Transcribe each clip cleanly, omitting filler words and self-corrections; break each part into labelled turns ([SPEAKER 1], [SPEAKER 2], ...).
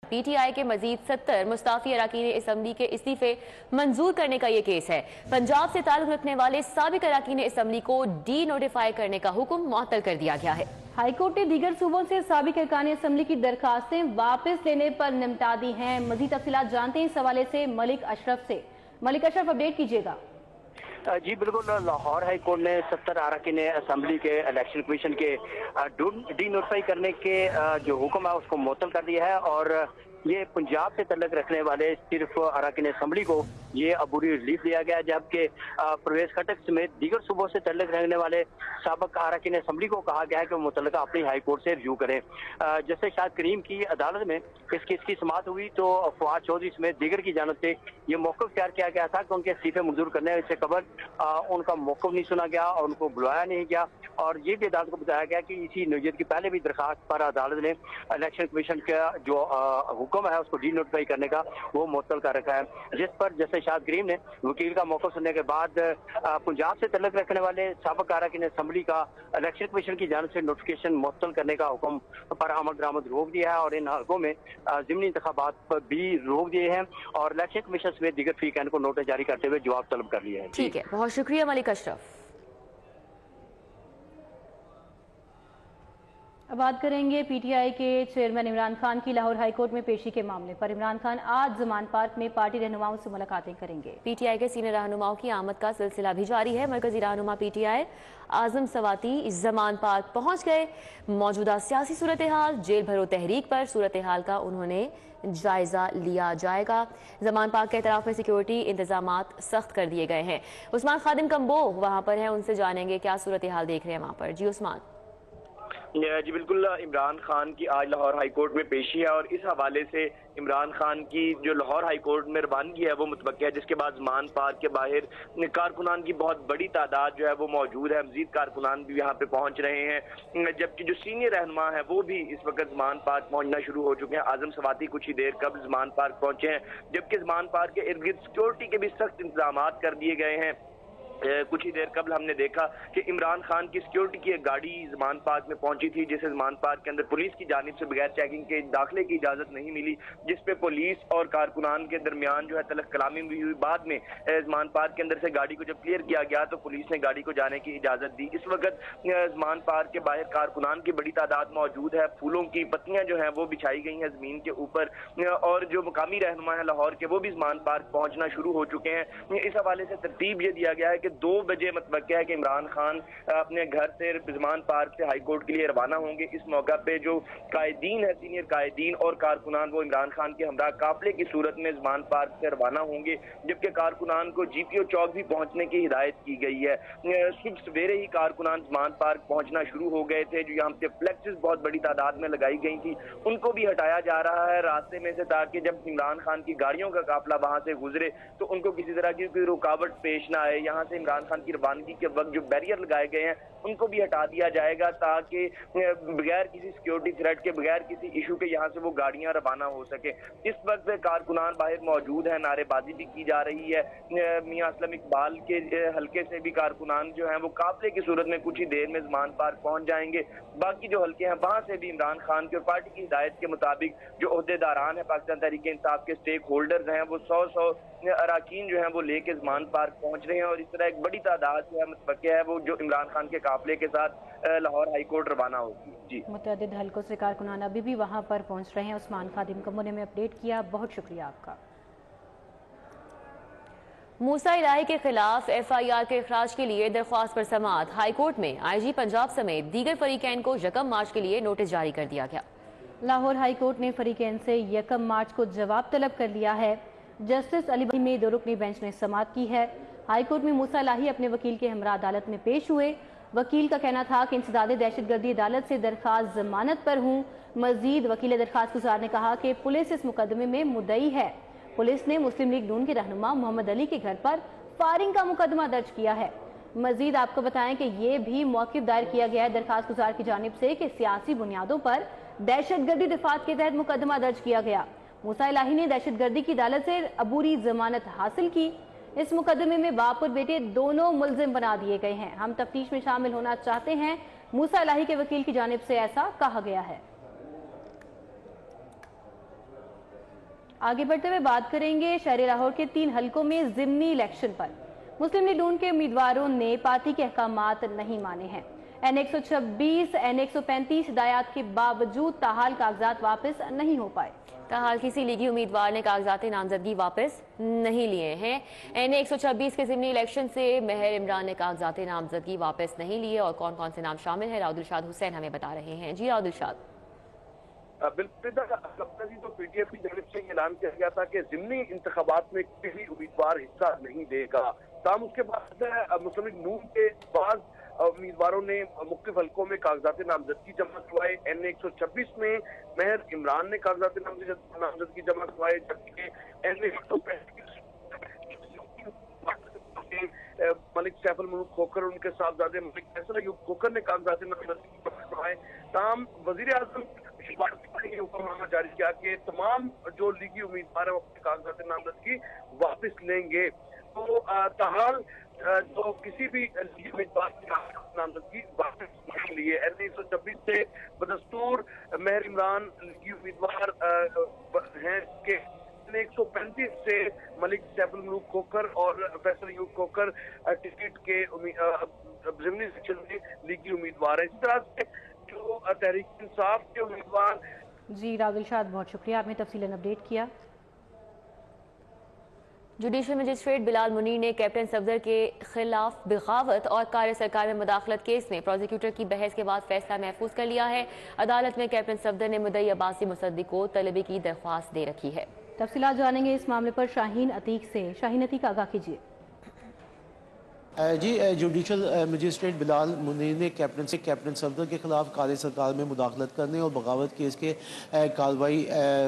[SPEAKER 1] P T I के मजीद 70 मुस्ताफी अरकान assembly के इस्तीफे मंजूर करने का ये केस है। पंजाब से ताल्लुक रखने वाले साबिक अरकान असम्बली को डी नोटिफाई करने का हुक्म मुअत्तल कर दिया गया है।
[SPEAKER 2] हाईकोर्ट ने दीगर सूबों से साबिक अरकान असम्बली की दरखास्तें वापस लेने पर निपटा दी हैं। मजीद तफसीलात जानते हैं इस हवाले से मलिक अशरफ से। मलिक अशरफ, अपडेट कीजिएगा।
[SPEAKER 3] जी बिल्कुल, लाहौर हाई कोर्ट ने 70 अरकान असम्बली के इलेक्शन कमीशन के डी नोटिफाई करने के जो हुक्म है उसको मुअत्तल कर दिया है और ये पंजाब से तल्लुक रखने वाले सिर्फ अरकान असम्बली को ये अबूरी रिलीफ दिया गया, जबकि परवेज खटक समेत दीगर सूबों से तल्लुक रखने वाले साबिक अरकान असम्बली को कहा गया है कि वो मुतल्लिका अपनी हाई कोर्ट से रिव्यू करें। जैसे शाद करीम की अदालत में इस केस की समाअत हुई तो फवाद चौधरी समेत दीगर की जानब से ये मौक़िफ़ इख्तियार किया गया था कि उनके इस्तीफे मंजूर करने से कबल उनका मौक़िफ़ नहीं सुना गया और उनको बुलाया नहीं गया, और ये भी अदालत को बताया गया कि इसी नोयत की पहले भी दरखास्त पर अदालत ने इलेक्शन कमीशन का जो हुक्म है उसको डी नोटिफाई करने का वो मुअत्तल कर रखा है, जिस पर जैसे शाद करीम ने वकील का मौक़िफ़ सुनने के बाद पंजाब से तल्लुक रखने वाले साबिक अरकान असम्बली का इलेक्शन कमीशन की जानब से नोटिफिकेशन मुअत्तल करने का हुक्म पर अमल दरामद रोक दिया है और इन हलकों में ज़िमनी इंतखाबात पर भी रोक दिए हैं और इलेक्शन कमीशन समेत दीगर फरीकैन को नोटिस जारी करते हुए जवाब तलब कर लिया है।
[SPEAKER 1] ठीक है, बहुत शुक्रिया मलिक अशरफ।
[SPEAKER 2] अब बात करेंगे पीटीआई के चेयरमैन इमरान खान की लाहौर हाईकोर्ट में पेशी के मामले पर। इमरान खान आज जमान पार्क में पार्टी रहनुमाओं से मुलाकातें करेंगे।
[SPEAKER 1] पीटीआई के सीनियर रहनुमाओं की आमद का सिलसिला भी जारी है। मरकजी रहनुमा पीटीआई आजम सवाती जमान पार्क पहुंच गए। मौजूदा सियासी सूरत हाल, जेल भरो तहरीक पर सूरत हाल का उन्होंने जायजा लिया जाएगा। जमान पार्क के अतराफ में सिक्योरिटी इंतजामात सख्त कर दिए गए हैं। उस्मान खादिम कम्बो वहां पर हैं, उनसे जानेंगे क्या सूरत हाल देख रहे हैं वहां पर। जी उस्मान।
[SPEAKER 4] जी बिल्कुल, इमरान खान की आज लाहौर हाई कोर्ट में पेशी है और इस हवाले से इमरान खान की जो लाहौर हाई कोर्ट में रवानगी है वो मुतवक्किल है, जिसके बाद ज़मान पार्क के बाहर कारकुनान की बहुत बड़ी तादाद जो है वो मौजूद है। मजीद कारकुनान भी यहाँ पे पहुँच रहे हैं, जबकि जो सीनियर रहनुमा है वो भी इस वक्त ज़मान पार्क पहुँचना शुरू हो चुके हैं। आजम सवाती कुछ ही देर कबल ज़मान पार्क पहुँचे हैं, जबकि ज़मान पार्क के इर्द गिर्द सिक्योरिटी के भी सख्त इंतजाम कर दिए गए हैं। कुछ ही देर कबल हमने देखा कि इमरान खान की सिक्योरिटी की एक गाड़ी ज़मान पार्क में पहुंची थी, जिसे ज़मान पार्क के अंदर पुलिस की जानिब से बगैर चेकिंग के दाखिले की इजाज़त नहीं मिली, जिस पे पुलिस और कारकुनान के दरमियान जो है तलख कलामी भी हुई। बाद में ज़मान पार्क के अंदर से गाड़ी को जब क्लियर किया गया तो पुलिस ने गाड़ी को जाने की इजाज़त दी। इस वक्त ज़मान पार्क के बाहर कारकुनान की बड़ी तादाद मौजूद है। फूलों की पत्तियाँ जो हैं वो बिछाई गई हैं ज़मीन के ऊपर, और जो मुकामी रहनुमा है लाहौर के वो भी ज़मान पार्क पहुँचना शुरू हो चुके हैं। इस हवाले से तरतीब ये दिया गया है कि 2 बजे मतबक्या है कि इमरान खान अपने घर से ज़मान पार्क से हाई कोर्ट के लिए रवाना होंगे। इस मौका पे जो कायदीन है, सीनियर कायदीन और कारकुनान, वो इमरान खान के हमरा काफिले की सूरत में ज़मान पार्क से रवाना होंगे, जबकि कारकुनान को जीपीओ चौक भी पहुंचने की हिदायत की गई है। सुबह सवेरे ही कारकुनान ज़मान पार्क पहुंचना शुरू हो गए थे। जो यहाँ पे फ्लेक्सेस बहुत बड़ी तादाद में लगाई गई थी उनको भी हटाया जा रहा है रास्ते में से, ताकि जब इमरान खान की गाड़ियों का काफिला वहां से गुजरे तो उनको किसी तरह की कोई रुकावट पेश ना आए। यहाँ से इमरान खान की रवानगी के वक्त जो बैरियर लगाए गए हैं उनको भी हटा दिया जाएगा, ताकि बगैर किसी सिक्योरिटी थ्रेट के, बगैर किसी इशू के यहाँ से वो गाड़ियां रवाना हो सके। इस वक्त कारकुनान बाहर मौजूद है, नारेबाजी भी की जा रही है। मियां असलम इकबाल के हल्के से भी कारकुनान जो हैं वो काफिले की सूरत में कुछ ही देर में ज़मान पार्क पहुंच जाएंगे। बाकी जो हल्के हैं वहां से भी इमरान खान की और पार्टी की हिदायत के मुताबिक जो ओहदेदारान है पाकिस्तान तहरीक इंसाफ के, स्टेक होल्डर्स हैं, वो 100 अरकान जो हैं वो लेके ज़मान पार्क पहुंच रहे हैं और इस तरह एक बड़ी तादाद जो है मुतवक्किल है वो जो इमरान खान के काफिले के साथ लाहौर हाई कोर्ट रवाना होगी। जी,
[SPEAKER 2] मुतअद्दिद हल्कों से कारकुनान अभी भी वहां पर पहुंच रहे हैं। उस्मान खादिम कम्बो ने हमें अपडेट किया, बहुत शुक्रिया आपका।
[SPEAKER 1] मूसा इलाही के खिलाफ FIR के इखराज के लिए दरख्वास्त पर समाअत। हाई कोर्ट में IG पंजाब समेत दीगर फरीकैन को 1 मार्च के लिए नोटिस जारी कर दिया गया।
[SPEAKER 2] लाहौर हाई कोर्ट ने फरीकैन से 1 मार्च को जवाब तलब कर लिया है। जस्टिस अली में 2 रुकनी बेंच ने समाअत की है। हाई कोर्ट में मूसा इलाही अपने वकील के हमरा अदालत में पेश हुए। वकील का कहना था कि इंसदाद दहशतगर्दी अदालत से दरखास्त जमानत पर हूँ। मजीद वकील दरखास्त गुजार ने कहा कि पुलिस इस मुकदमे में मुद्दई है। पुलिस ने मुस्लिम लीग नून के रहनुमा मोहम्मद अली के घर पर फायरिंग का मुकदमा दर्ज किया है। मजीद आपको बताएं कि ये भी मौक़िफ़ दायर किया गया है दरखास्त गुजार की जानिब से कि सियासी बुनियादों पर दहशतगर्दी दिफात के तहत मुकदमा दर्ज किया गया। मूसा इलाही ने दहशतगर्दी की अदालत से अबूरी जमानत हासिल की। इस मुकदमे में बाप और बेटे दोनों मुलजिम बना दिए गए हैं। हम तफ्तीश में शामिल होना चाहते हैं, मूसा इलाही के वकील की जानिब से ऐसा कहा गया है। आगे बढ़ते हुए बात करेंगे शहर लाहौर के 3 हलकों में ज़िमनी इलेक्शन पर। मुस्लिम लीग नून के उम्मीदवारों ने पार्टी के अहकामात नहीं माने हैं। N126, N135 हिदायत के बावजूद ताहाल कागजात वापस नहीं हो पाए।
[SPEAKER 1] ताहाल किसी लीगी उम्मीदवार ने कागजात नामजदगी वापस नहीं लिए हैं। N126 के ज़िमनी इलेक्शन से महर इमरान ने कागजात नामजदगी वापस नहीं लिए। और कौन कौन से नाम शामिल है, राउदिलशाद हुसैन हमें बता रहे हैं। जी राउदिलशाद।
[SPEAKER 5] बिल्कुल तो पीटीएफ की जानिब से ऐलान किया गया था कि ज़िमनी इंतखाबात में किसी उम्मीदवार हिस्सा नहीं देगा। ताहम उसके बाद मुस्लिम लीग नून के बाद उम्मीदवारों ने मुख्तलिफ हलकों में कागजात नामजदगी जमा करवाए। N126 में महर इमरान ने कागजात नामजदगी जमा करवाए, जबकि N135 मलिक सैफुल मुल्क खोखर उनके साहबजादे मलिक फैसल अयूब खोखर ने कागजात नामजदगी जमा करवाए। ताहम वजीर आजम ने हुक्मनामा जारी किया कि तमाम जो लीगी उम्मीदवार हैं अपने कागजात नामजदगी वापस लेंगे। तो ताहाल जो किसी भी लीगी उम्मीदवार की नामजदगी वापस नहीं लिए। N126 से बदस्तूर महर इमरान लीगी उम्मीदवार हैं कि N135 से मलिक सैफुल मुल्क खोखर और फैसल अयूब खोखर टिकट के ज़िमनी सेक्शन में लीगी उम्मीदवार है। इसी तरह से जो तहरीक इंसाफ के उम्मीदवार।
[SPEAKER 2] जी राउदिलशाद, बहुत शुक्रिया, आपने तफसीलन अपडेट किया।
[SPEAKER 1] जुडिशल मजिस्ट्रेट बिलाल मुनीर ने कैप्टन सफदर के खिलाफ बगावत और कार्य सरकार में मुदाखलत केस में प्रोसिक्यूटर की बहस के बाद फैसला महफूज कर लिया है। अदालत में कैप्टन सफदर ने मुद्दई अब्बासी मुसद्दिक को तलबी की दरख्वास्त दे रखी है।
[SPEAKER 2] तफसीलात जानेंगे इस मामले पर शाहीन अतीक से। शाहीन अतीक, आगाह कीजिए।
[SPEAKER 6] जी, जुडिशल मजिस्ट्रेट बिलाल मुनीर ने कैप्टन सफदर के खिलाफ कार्य सरकार में मुदाखलत करने और बगावत केस के कार्रवाई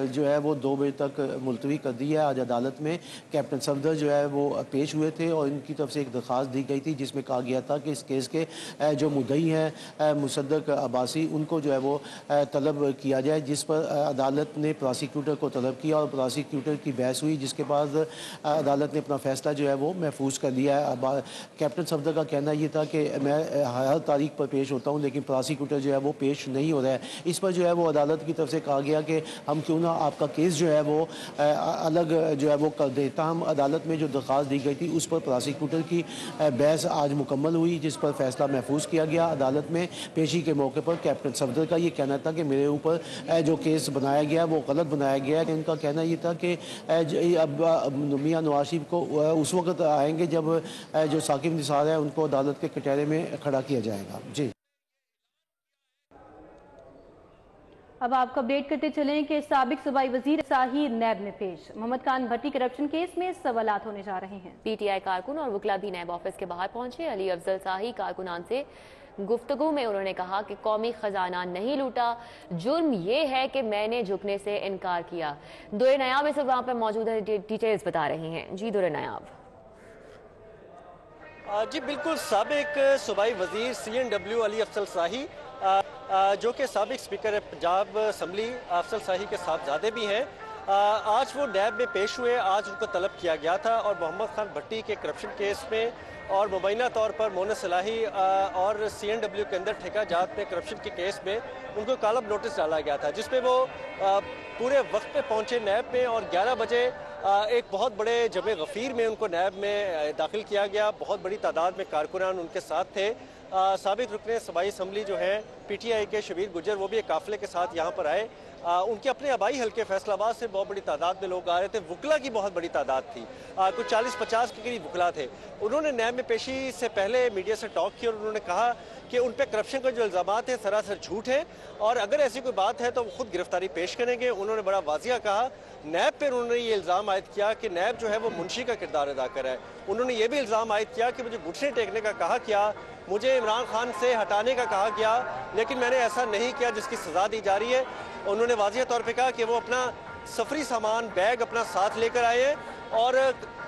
[SPEAKER 6] जो है वो 2 बजे तक मुलतवी कर दी है। आज अदालत में कैप्टन सफदर जो है वो पेश हुए थे और इनकी तरफ से एक दरख्वास्त दी गई थी जिसमें कहा गया था कि इस केस के जो मुद्दई हैं मुसद्दिक अब्बासी, उनको जो है वो तलब किया जाए, जिस पर अदालत ने प्रोसिक्यूटर को तलब किया और प्रोसिक्यूटर की बहस हुई, जिसके बाद अदालत ने अपना फैसला जो है वो महफूज कर लिया है। कैप्टन सफदर का कहना ये था कि मैं हर तारीख पर पेश होता हूँ लेकिन प्रोसिक्यूटर जो है वो पेश नहीं हो रहा है। इस पर जो है वो अदालत की तरफ से कहा गया कि हम क्यों ना आपका केस जो है वो अलग जो है वो कर देता। हम अदालत में जो दरख्वास्त दी गई थी उस पर प्रोसिक्यूटर की बहस आज मुकम्मल हुई, जिस पर फैसला महफूज किया गया। अदालत में पेशी के मौके पर कैप्टन सफदर का ये कहना था कि मेरे ऊपर जो केस बनाया गया वो गलत बनाया गया है। उनका कहना ये था कि अब मियाँ नवाज शरीफ को उस वक्त आएंगे जब जो साकिब निसार है उनको अदालत के कटहरे में खड़ा किया जाएगा। जी,
[SPEAKER 2] अब आपको अपडेट करते चलें कि साबिक सूबाई वजीर शाही नैब में पेश। मोहम्मद खान भट्टी करप्शन केस में सवालात होने जा रहे हैं।
[SPEAKER 1] पीटीआई कारकुन और वकला भी नैब ऑफिस के बाहर पहुंचे। अली अफजल शाही कारकुनान से गुफ्तगू में उन्होंने कहा कि कौमी खजाना नहीं लूटा, जुर्म ये है कि मैंने झुकने से इनकार किया। दुरे नायाब इस वक्त वहां पर मौजूद है, डिटेल्स बता रहे हैं। जी दुरे नायाब।
[SPEAKER 7] जी बिल्कुल, साबिक सूबाई वजीर CNW अली अफजल शाही जो कि साबिक स्पीकर पंजाब असम्बली अफजल शाही के साहबजादे भी हैं, आज वो नैब में पेश हुए। आज उनको तलब किया गया था और मोहम्मद खान भट्टी के करप्शन केस में और मुबैना तौर पर मोनस सलाही और CNW के अंदर ठेका जात में करप्शन के केस में उनको कालब नोटिस डाला गया था, जिसमें वो पूरे वक्त पे पहुंचे नैब में और 11 बजे एक बहुत बड़े जमे गफ़ीर में उनको नैब में दाखिल किया गया। बहुत बड़ी तादाद में कारकुनान उनके साथ थे। साबिक रुकने सूबाई असम्बली जो है PTI के शबीर गुजर, वो भी एक काफिले के साथ यहाँ पर आए। उनके अपने आबाई हल्के फैसलाबाद से बहुत बड़ी तादाद में लोग आ रहे थे। वकला की बहुत बड़ी तादाद थी, कुछ 40-50 के करीब वकला थे। उन्होंने नैब में पेशी से पहले मीडिया से टॉक की और उन्होंने कहा कि उन पर करप्शन का जो इल्ज़ामात है सरासर झूठ है और अगर ऐसी कोई बात है तो वो खुद गिरफ्तारी पेश करेंगे। उन्होंने बड़ा वाजिया कहा। नैब पर उन्होंने ये इल्ज़ाम आयद किया कि नैब जो है वो मुंशी का किरदार अदा कर रहा है। उन्होंने ये भी इल्ज़ाम आयद किया कि मुझे घुटने टेकने का कहा किया, मुझे इमरान खान से हटाने का कहा गया, लेकिन मैंने ऐसा नहीं किया जिसकी सज़ा दी जा रही है। उन्होंने वाज़िह तौर पे कहा कि वो अपना सफरी सामान बैग अपना साथ लेकर आए हैं और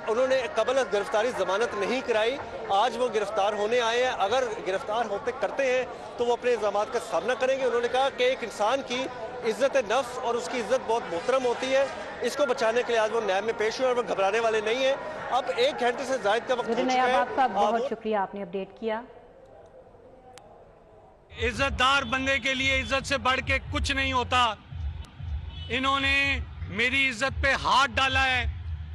[SPEAKER 7] उन्होंने कबल गिरफ्तारी जमानत नहीं कराई। आज वो गिरफ्तार होने आए हैं। अगर गिरफ्तार होते करते हैं तो वो अपने इल्ज़ामात का सामना करेंगे। उन्होंने कहा कि एक इंसान की इज्जत नफ्स और उसकी इज्जत बहुत मोहतरम होती है, इसको बचाने के लिए आज वो नैब में पेश हुए और वो घबराने वाले नहीं है। अब 1 घंटे से ज़ायद का वक्त हो चुका है।
[SPEAKER 2] आपका बहुत शुक्रिया, आपने अपडेट किया।
[SPEAKER 8] इज्जतदार बनने के लिए इज्जत से बढ़ के कुछ नहीं होता। इन्होंने मेरी इज्जत पे हाथ डाला है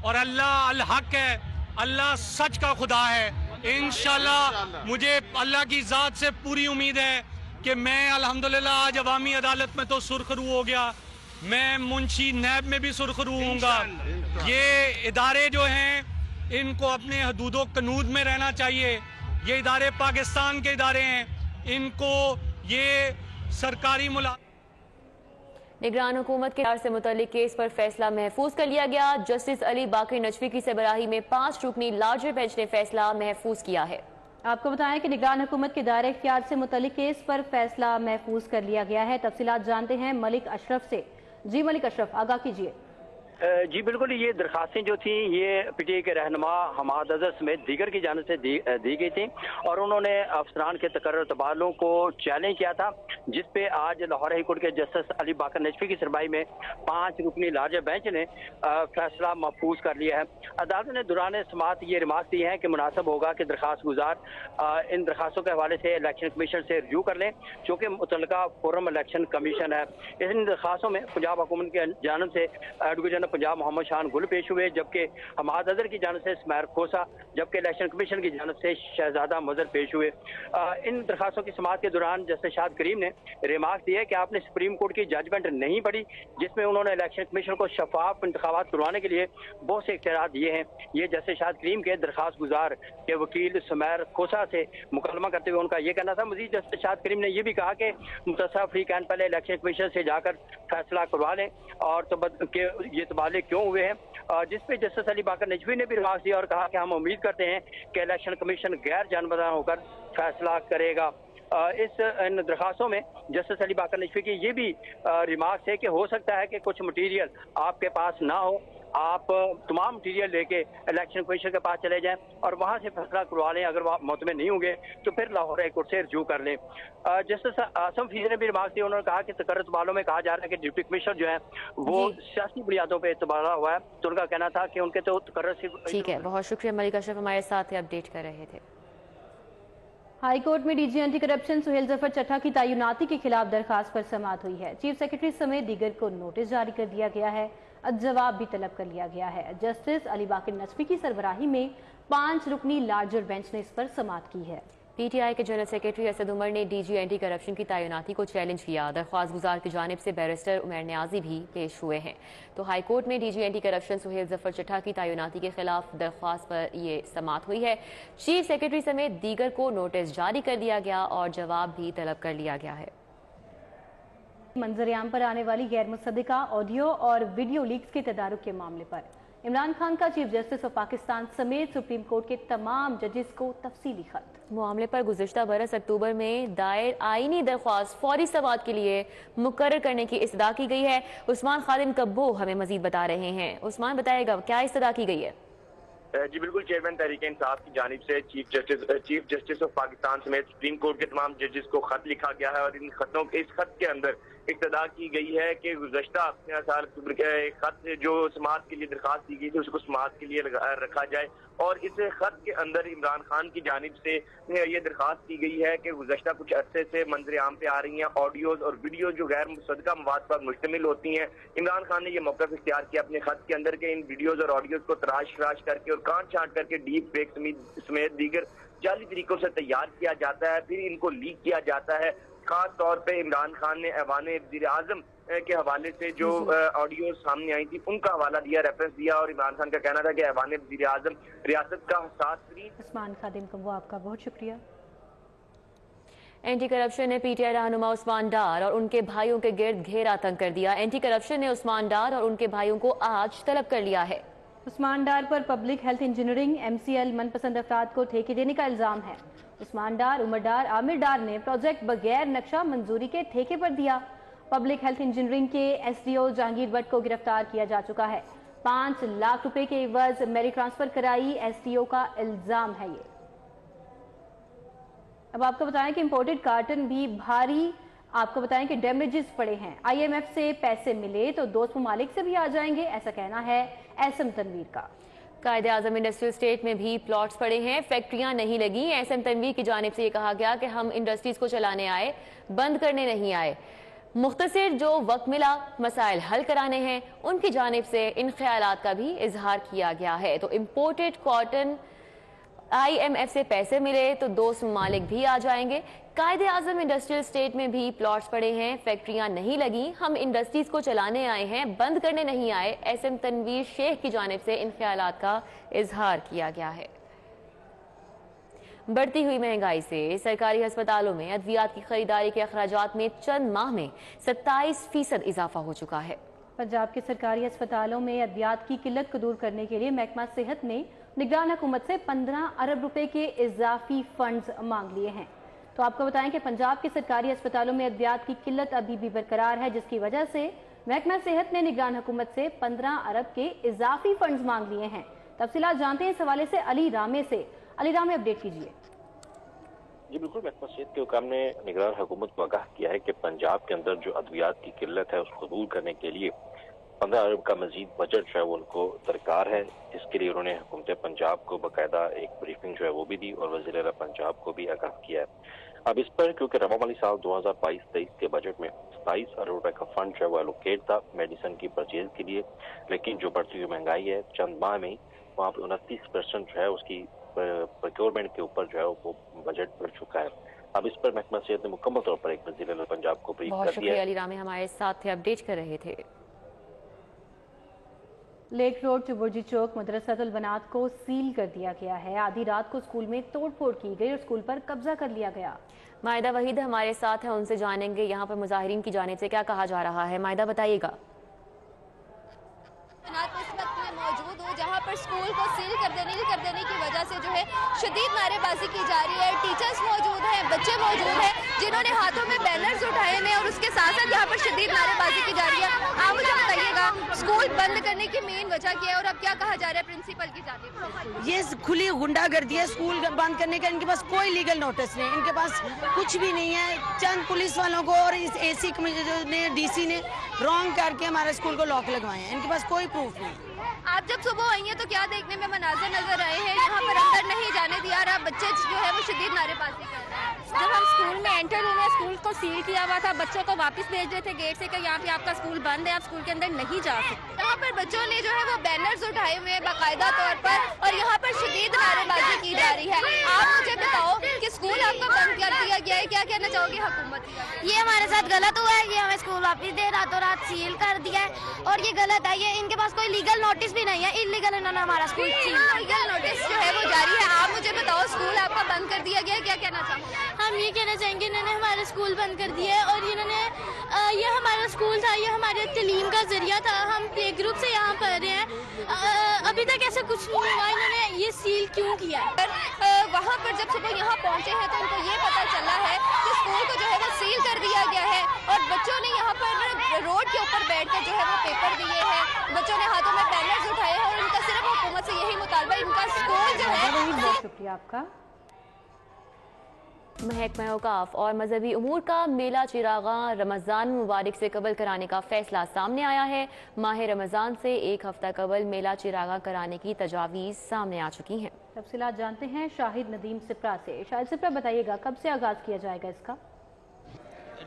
[SPEAKER 8] और अल्लाह अल हक है, अल्लाह सच का खुदा है। इंशाल्लाह मुझे अल्लाह की ज़ात से पूरी उम्मीद है कि मैं अल्हम्दुलिल्लाह आज अवामी अदालत में तो सुरखरू हो गया, मैं मुंशी नैब में भी सुरखरू होऊंगा। ये इदारे जो हैं इनको अपने हदूदो कनूद में रहना चाहिए। ये इदारे पाकिस्तान के इदारे हैं, इनको ये सरकारी मुला
[SPEAKER 1] निगरान हुकूमत के से मुतल्लिक केस पर फैसला महफूज कर लिया गया। जस्टिस अली बाकर नजफी की सरबराही में 5 रुकनी लार्जर बेंच ने फैसला महफूज किया है।
[SPEAKER 2] आपको बताएं कि निगरान हुकूमत के दायरे इख्तियार से मुतल्लिक केस पर फैसला महफूज कर लिया गया है। तफसीलात जानते हैं मलिक अशरफ से। जी मलिक अशरफ, आगाह कीजिए।
[SPEAKER 3] जी बिल्कुल, ये दरखास्तें जो थी ये पीटीआई के रहनुमा हमाद अजहर समेत दीगर की जानिब से दी गई थी और उन्होंने अफसरान के तकर्रर तबादलों को चैलेंज किया था, जिस पे आज लाहौर हाई कोर्ट के जस्टिस अली बाकर नजफी की सरबराही में 5 रुकनी लार्जर बेंच ने फैसला महफूज कर लिया है। अदालत ने दौरान समाअत ये रिमार्क दी है कि मुनासिब होगा कि दरखास्त गुजार इन दरखास्तों के हवाले से इलेक्शन कमीशन से रिव्यू कर लें, चूँकि मुतल्लिका फोरम इलेक्शन कमीशन है। इन दरखास्तों में पंजाब हुकूमत की जानिब से एडवोकेट पंजाब मोहम्मद शान गुल पेश हुए, जबकि हमाद अजहर की जानिब से स्मैर खोसा, जबकि इलेक्शन कमीशन की जानिब से शहजादा मजहर पेश हुए। इन दरखास्तों की समाअत के दौरान जस्टिस शाद करीम ने रिमार्क दिया कि आपने सुप्रीम कोर्ट की जजमेंट नहीं पढ़ी, जिसमें उन्होंने इलेक्शन कमीशन को शफाफ इंतखाबात करवाने के लिए बहुत से इख्तियार दिए हैं। ये जस्टिस शाद करीम के दरखास्त गुजार के वकील स्मैर खोसा से मुकदमा करते हुए उनका ये कहना था। मजीद जस्टिस शाद करीम ने यह भी कहा कि मुतस्सा फ्रीकैन पहले इलेक्शन कमीशन से जाकर फैसला करवा लें और ये तबादले क्यों हुए हैं, जिस पे जस्टिस अली बाकर नजवी ने भी रिमार्क दिया और कहा कि हम उम्मीद करते हैं कि इलेक्शन कमीशन गैर जानबदार होकर फैसला करेगा। इन दरखास्तों में जस्टिस अली बाकर नजवी की ये भी रिमार्क है कि हो सकता है कि कुछ मटीरियल आपके पास ना हो, आप तमाम मटीरियल लेके इलेक्शन कमीशन के पास चले जाएं और वहां से फैसला करवा लें। अगर वह मोतमे नहीं होंगे तो फिर लाहौर हाई कोर्ट से रिव्यू कर लें। जस्टिस आसम फीस ने भी रिमार्क दिया, उन्होंने कहा कि तकर्रर तबादलों में कहा जा रहा है कि डिप्टी कमिश्नर जो है वो सियासी बुनियादों पर तबादला हुआ है, तो उनका कहना था कि उनके तो तकर्रर से।
[SPEAKER 1] ठीक है, बहुत शुक्रिया मलिक अशरफ, हमारे साथ अपडेट कर रहे थे।
[SPEAKER 2] हाई कोर्ट में DG anti corruption Suhail Zafar Chattha की तैनाती के खिलाफ दरखास्त पर समाअत हुई है। चीफ सेक्रेटरी समेत दीगर को नोटिस जारी कर दिया गया है, जवाब भी तलब कर लिया गया है। जस्टिस अली बाकर नजफी की सरबराही में 5 रुकनी लार्जर बेंच ने इस पर समाअत की है।
[SPEAKER 1] पीटीआई के जनरल सेक्रेटरी असद उमर ने डीजी एंटी करप्शन की तैनाती को चैलेंज किया। दरख्वास्त गुजार की जानिब से बैरिस्टर उमर न्याजी भी पेश हुए हैं। तो हाई कोर्ट में DG anti corruption Suhail Zafar Chattha की तैनाती के खिलाफ दरख्वास्त पर ये समाअत हुई है। चीफ सेक्रेटरी समेत दीगर को नोटिस जारी कर दिया गया और जवाब भी तलब कर लिया गया है।
[SPEAKER 2] मंजर-ए-आम पर आने वाली गैर मुसद्दिका ऑडियो और वीडियो लीक्स के तदारुक के मामले पर इमरान खान का चीफ जस्टिस ऑफ पाकिस्तान समेत सुप्रीम कोर्ट के तमाम जजेस को तफसीली खत।
[SPEAKER 1] मामले पर गुज़िश्ता बरस अक्टूबर में दायर आईनी दरख्वास्त फौरी समाअत के लिए मुकर्रर करने की इस्तदा की गई है। उस्मान खादिम कब्बो हमें मजीद बता रहे हैं। उस्मान, बताएगा क्या इस्तदा की गई है?
[SPEAKER 4] जी बिल्कुल, चेयरमैन तहरीक इंसाफ की जानिब से चीफ जस्टिस ऑफ पाकिस्तान समेत सुप्रीम कोर्ट के तमाम जजेस को खत लिखा गया है और इस खत के अंदर इब्तदा की गई है कि गुज़श्ता साल अक्टूबर के खत जो समाअत के लिए दरखास्त दी गई थी उसको समाअत के लिए रखा जाए और इस खत के अंदर इमरान खान की जानिब से ये दरखास्त की गई है कि गुज़श्ता कुछ अरसे से मंजर-ए-आम पे आ रही हैं ऑडियोज और वीडियोज जो गैर मुसद्दका मवाद पर मुश्तमिल होती हैं। इमरान खान ने ये मौक़िफ़ इख्तियार किया अपने खत के अंदर के इन वीडियोज और ऑडियोज को तराश करके और काट छांट करके डीप फेक समेत दीगर जाली तरीकों से तैयार किया जाता है, फिर इनको लीक किया जाता है। खास तौर पे इमरान खान ने ऐवाने वज़ीर आज़म के हवाले से जो ऑडियो सामने आई थी उनका हवाला दिया, रेफरेंस दिया और इमरान खान का कहना था कि ऐवाने वज़ीर आज़म रियासत का हसास तरीन।
[SPEAKER 2] उस्मान खादिम को आपका बहुत शुक्रिया।
[SPEAKER 1] एंटी करप्शन ने पीटीआई रहनुमा उस्मान डार और उनके भाइयों के गिर्द घेरा तंग कर दिया। एंटी करप्शन ने उस्मान डार और उनके भाइयों को आज तलब कर लिया है।
[SPEAKER 2] उस्मान डार पर पब्लिक हेल्थ इंजीनियरिंग MCL मनपसंद अफराद को ठेके देने का इल्जाम है। उस्मान डार, उमर डार, आमिर डार ने प्रोजेक्ट बगैर नक्शा मंजूरी के ठेके पर दिया। पब्लिक हेल्थ इंजीनियरिंग के SDO जहांगीर भट्ट को गिरफ्तार किया जा चुका है। 5 लाख रुपए के एवज मेरी ट्रांसफर कराई SDO का इल्जाम है ये। अब आपको बताएं कि इंपोर्टेड कार्टन भी भारी, आपको बताएं कि डैमेजेस पड़े हैं। IMF से पैसे मिले तो दोस्त ममालिक से भी आ जाएंगे, ऐसा कहना है SM तनवीर का। कायदे-आज़म इंडस्ट्रियल स्टेट में भी प्लॉट्स पड़े हैं, फैक्ट्रियां नहीं लगी। SM तनवीर की जानिब से ये कहा गया कि हम इंडस्ट्रीज को चलाने आए, बंद करने नहीं आए।
[SPEAKER 1] मुख्तसर जो वक्त मिला मसाइल हल कराने हैं, उनकी जानिब से इन ख्यालात का भी इजहार किया गया है। तो इम्पोर्टेड कॉटन IMF से पैसे मिले तो 2 ममालिक भी आ जाएंगे। कायदे आजम इंडस्ट्रियल स्टेट में भी प्लॉट्स पड़े हैं, फैक्ट्रियां नहीं लगी, हम इंडस्ट्रीज को चलाने आए हैं, बंद करने नहीं आए। SM तनवीर शेख की जानिब से इन ख्यालात का इजहार किया गया है। बढ़ती हुई महंगाई से सरकारी अस्पतालों में अद्वियात की खरीदारी के अखराजात में चंद माह में 27% इजाफा हो चुका है।
[SPEAKER 2] पंजाब के सरकारी अस्पतालों में अद्वियात की किल्लत को दूर करने के लिए महकमा सेहत ने निगरान हुकूमत से 15 अरब रुपए के इजाफी फंड्स मांग लिए हैं। तो आपको बताएं कि पंजाब के सरकारी अस्पतालों में अद्वियात की किल्लत अभी भी बरकरार है, जिसकी वजह से महकमा सेहत ने निगरान हुकूमत से 15 अरब के इजाफी फंड्स मांग लिए हैं। तफसीलात जानते हैं इस हवाले से अली रामे से। अली रामे, अपडेट कीजिए।
[SPEAKER 9] जी बिल्कुल, महकमा सेहत के हुकाम ने निगरान हुकूमत को आगाह किया है कि पंजाब के अंदर जो अद्वियात की किल्लत है उसको दूर करने के लिए 15 अरब का मजीद बजट जो है वो उनको दरकार है। इसके लिए उन्होंने हुकूमत पंजाब को बाकायदा एक ब्रीफिंग जो है वो भी दी और वज़ीर आला पंजाब को भी आगाह किया है। अब इस पर क्योंकि रवा माली साल 2022-23 के बजट में 27 अरब रुपए का फंड जो है वो एलोकेट था मेडिसिन की परचेज के लिए, लेकिन जो बढ़ती हुई महंगाई है चंद माह में वहाँ पे 29% जो है उसकी प्रोक्योरमेंट के ऊपर जो है वो बजट बढ़ चुका है। अब इस पर महकमा सेहत ने मुकम्मल तौर पर एक वज़ीर आला पंजाब को ब्रीफ कर दिया है।
[SPEAKER 1] बहुत शुक्रिया अली रामे, हमारे साथ थे, अपडेट कर रहे थे।
[SPEAKER 2] लेक रोड चुबुर्जी चौक मदरसातुल बनात को सील कर दिया गया है। आधी रात को स्कूल में तोड़फोड़ की गई और स्कूल पर कब्जा कर लिया गया।
[SPEAKER 1] मायदा वहीद हमारे साथ है, उनसे जानेंगे यहाँ पर मुजाहिरीन की जानिब से क्या कहा जा रहा है। मायदा, बताइएगा।
[SPEAKER 10] इस वक्त में मौजूद हूँ जहाँ पर स्कूल को सील कर देने की वजह से जो है शदीद नारेबाजी की जा रही है। टीचर्स मौजूद हैं, बच्चे मौजूद हैं जिन्होंने हाथों में बैनर्स उठाए हैं और उसके साथ साथ यहाँ पर शदीद नारेबाजी की जा रही है। आप मुझे बताइएगा स्कूल बंद करने की मेन वजह क्या है और अब क्या कहा जा रहा है प्रिंसिपल की जानिब से?
[SPEAKER 11] ये खुली गुंडागर्दी है, स्कूल बंद करने का इनके पास कोई लीगल नोटिस नहीं, इनके पास कुछ भी नहीं है। चंद पुलिस वालों को और इस AC ने DC ने रॉन्ग करके हमारे स्कूल को लॉक लगवाए हैं, इनके पास कोई प्रूफ नहीं।
[SPEAKER 10] आप जब सुबह आई हैं तो क्या देखने में मनाजर नजर आए हैं? यहाँ पर अंदर नहीं जाने दिया रहा, बच्चे जो है वो शदीद नारेबाजी कर रहे हैं।
[SPEAKER 12] जब हम स्कूल में एंटर हुए, स्कूल को सील किया हुआ था, बच्चों को वापस भेज रहे थे गेट से कि यहाँ पे आपका स्कूल बंद है, आप स्कूल के अंदर नहीं जा सकते।
[SPEAKER 10] यहाँ पर बच्चों ने जो है वो बैनर्स उठाए हुए हैं बाकायदा तौर पर और यहाँ पर शदीद नारेबाजी की जा रही है। आप मुझे बताओ कि स्कूल आपका बंद कर दिया गया है, क्या कहना चाहोगे हुकूमत?
[SPEAKER 12] ये हमारे साथ गलत हुआ है, ये हमें स्कूल वापस दे रातों रात सील कर दिया है और ये गलत है। ये इनके पास कोई लीगल नोटिस भी नहीं है, इलीगल इन्होंने हमारा स्कूल
[SPEAKER 10] लीगल नोटिस जो है वो जारी है। आप मुझे बताओ स्कूल आपका बंद कर दिया गया है, क्या कहना चाहोगे?
[SPEAKER 12] हम ये कहना चाहेंगे इन्होंने हमारा स्कूल बंद कर दिया है और इन्होंने ये हमारा स्कूल था, ये हमारे तलीम का जरिया था, हम प्ले ग्रुप से यहाँ पढ़ रहे हैं, अभी तक ऐसा कुछ नहीं हुआ, इन्होंने ये सील क्यों किया?
[SPEAKER 10] वहाँ पर जब सुबह यहाँ पहुँचे हैं तो उनको ये पता चला है कि स्कूल को जो है वो सील कर दिया गया है और बच्चों ने यहाँ पर रोड के ऊपर बैठ कर जो है वो पेपर दिए हैं, बच्चों ने हाथों में बैनर्स उठाए हैं और इनका सिर्फ हुकूमत से यही मुतालबा, इनका स्कूल जो है।
[SPEAKER 2] बहुत शुक्रिया आपका।
[SPEAKER 1] महकमा औकाफ और मजहबी उमूर का मेला चिरागा रमज़ान मुबारक से कबल कराने का फैसला सामने आया है। माह रमज़ान से एक हफ्ता कबल मेला चिरागा कराने की तजावीज़ सामने आ चुकी हैं।
[SPEAKER 2] तफसीलात जानते हैं शाहिद नदीम सिप्रा से। शाहिद सिप्रा, बताइएगा कब से आगाज़ किया जाएगा इसका?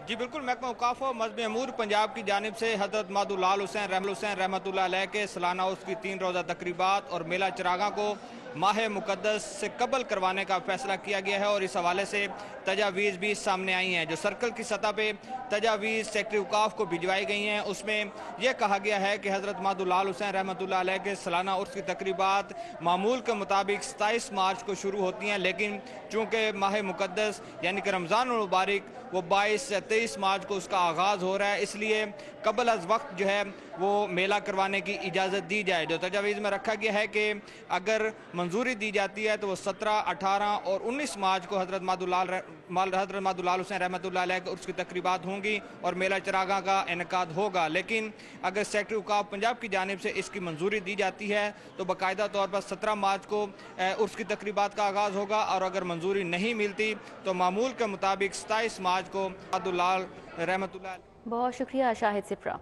[SPEAKER 13] जी बिल्कुल, महकमा औकाफ और मजहबी उमूर पंजाब की जानिब से हज़रत मादुलाल हुसैन रहमतुल्लाह अलैह के सालाना उसकी 3 रोज़ा तकरीबात और मेला चिरागा को माह मुकद्दस से कबल करवाने का फैसला किया गया है और इस हवाले से तजावीज़ भी सामने आई हैं। जो सर्कल की सतह पे तजावीज़ सेक्रेटरी औकाफ को भिजवाई गई हैं उसमें यह कहा गया है कि हज़रत मादुलाल हुसैन रहमतुल्लाह अलैह के सालाना उर्स की तकरीबात मामूल के मुताबिक 27 मार्च को शुरू होती हैं, लेकिन चूँकि माह मुकद्दस यानी कि रमज़ान मुबारक वो 22 से 23 मार्च को उसका आगाज़ हो रहा है, इसलिए कबल अज़ वक्त जो है वो मेला करवाने की इजाज़त दी जाए। जो तजावीज़ में रखा गया है कि अगर मंजूरी दी जाती है तो वो 17, 18 और 19 मार्च को हज़रत मादुलाल हुसैन रहमतुल्लाह अलैह उसकी तकरीबात होंगी और मेला चिरागा का इनकाद होगा। लेकिन अगर सेक्रेटरी औकाफ पंजाब की जानिब से इसकी मंजूरी दी जाती है तो बाकायदा तौर पर 17 मार्च को उसकी तकरीबात का आगाज़ होगा और अगर मंजूरी नहीं मिलती तो मामूल के मुताबिक 27 मार्च को मादुलाल रहमतुल्लाह।
[SPEAKER 1] बहुत शुक्रिया शाहिद सिप्रा।